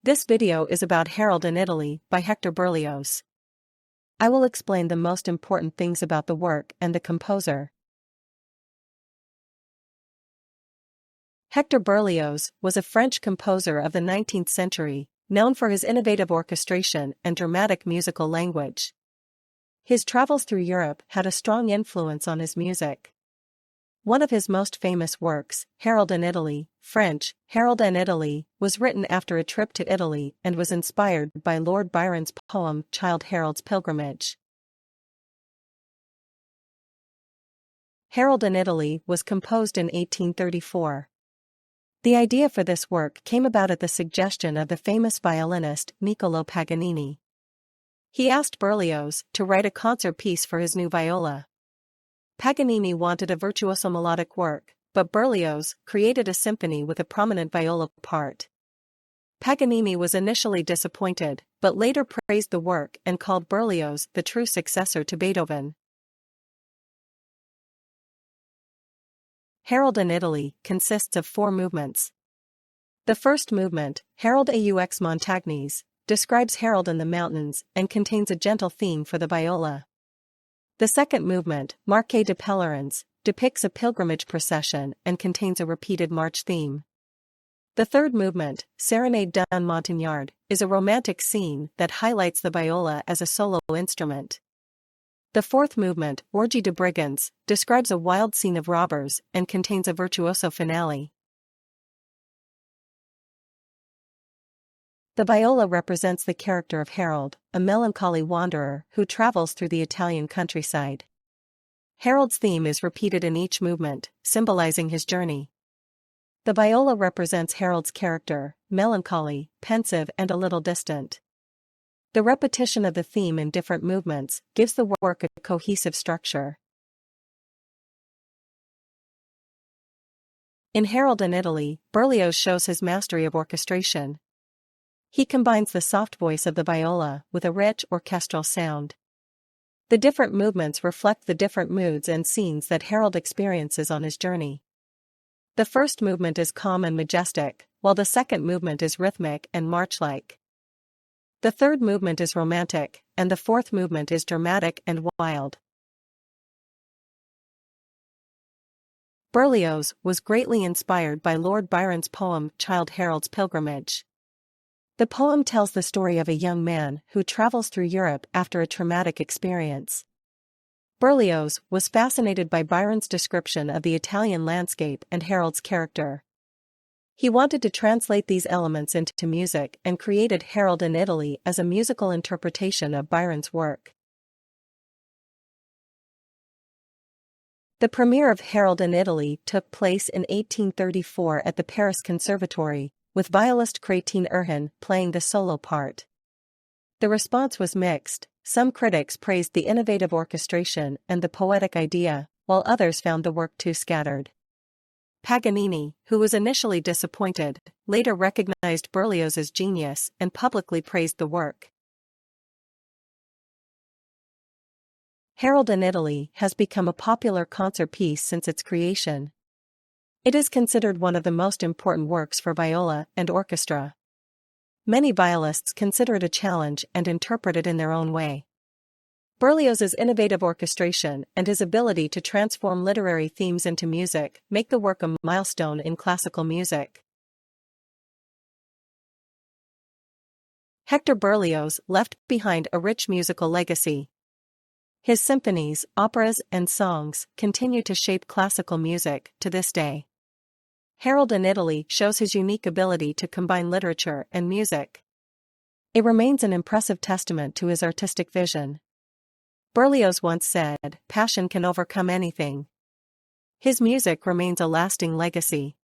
This video is about Harold in Italy by Hector Berlioz. I will explain the most important things about the work and the composer. Hector Berlioz was a French composer of the 19th century, known for his innovative orchestration and dramatic musical language. His travels through Europe had a strong influence on his music. One of his most famous works, Harold in Italy, French, Harold in Italy, was written after a trip to Italy and was inspired by Lord Byron's poem Childe Harold's Pilgrimage. Harold in Italy was composed in 1834. The idea for this work came about at the suggestion of the famous violinist Niccolò Paganini. He asked Berlioz to write a concert piece for his new viola. Paganini wanted a virtuoso melodic work, but Berlioz created a symphony with a prominent viola part. Paganini was initially disappointed, but later praised the work and called Berlioz the true successor to Beethoven. Harold in Italy consists of 4 movements. The first movement, Harold aux Montagnes, describes Harold in the mountains and contains a gentle theme for the viola. The second movement, Marquet de Pèlerins, depicts a pilgrimage procession and contains a repeated march theme. The third movement, Serenade d'un Montagnard, is a romantic scene that highlights the viola as a solo instrument. The fourth movement, Orgie de Brigands, describes a wild scene of robbers and contains a virtuoso finale. The viola represents the character of Harold, a melancholy wanderer who travels through the Italian countryside. Harold's theme is repeated in each movement, symbolizing his journey. The viola represents Harold's character, melancholy, pensive and a little distant. The repetition of the theme in different movements gives the work a cohesive structure. In Harold in Italy, Berlioz shows his mastery of orchestration. He combines the soft voice of the viola with a rich orchestral sound. The different movements reflect the different moods and scenes that Harold experiences on his journey. The first movement is calm and majestic, while the second movement is rhythmic and march-like. The third movement is romantic, and the fourth movement is dramatic and wild. Berlioz was greatly inspired by Lord Byron's poem Childe Harold's Pilgrimage. The poem tells the story of a young man who travels through Europe after a traumatic experience. Berlioz was fascinated by Byron's description of the Italian landscape and Harold's character. He wanted to translate these elements into music and created Harold in Italy as a musical interpretation of Byron's work. The premiere of Harold in Italy took place in 1834 at the Paris Conservatory, with violist Crétin Erhan playing the solo part. The response was mixed. Some critics praised the innovative orchestration and the poetic idea, while others found the work too scattered. Paganini, who was initially disappointed, later recognized Berlioz's genius and publicly praised the work. Harold in Italy has become a popular concert piece since its creation. It is considered one of the most important works for viola and orchestra. Many violists consider it a challenge and interpret it in their own way. Berlioz's innovative orchestration and his ability to transform literary themes into music make the work a milestone in classical music. Hector Berlioz left behind a rich musical legacy. His symphonies, operas, and songs continue to shape classical music to this day. Harold in Italy shows his unique ability to combine literature and music. It remains an impressive testament to his artistic vision. Berlioz once said, "Passion can overcome anything." His music remains a lasting legacy.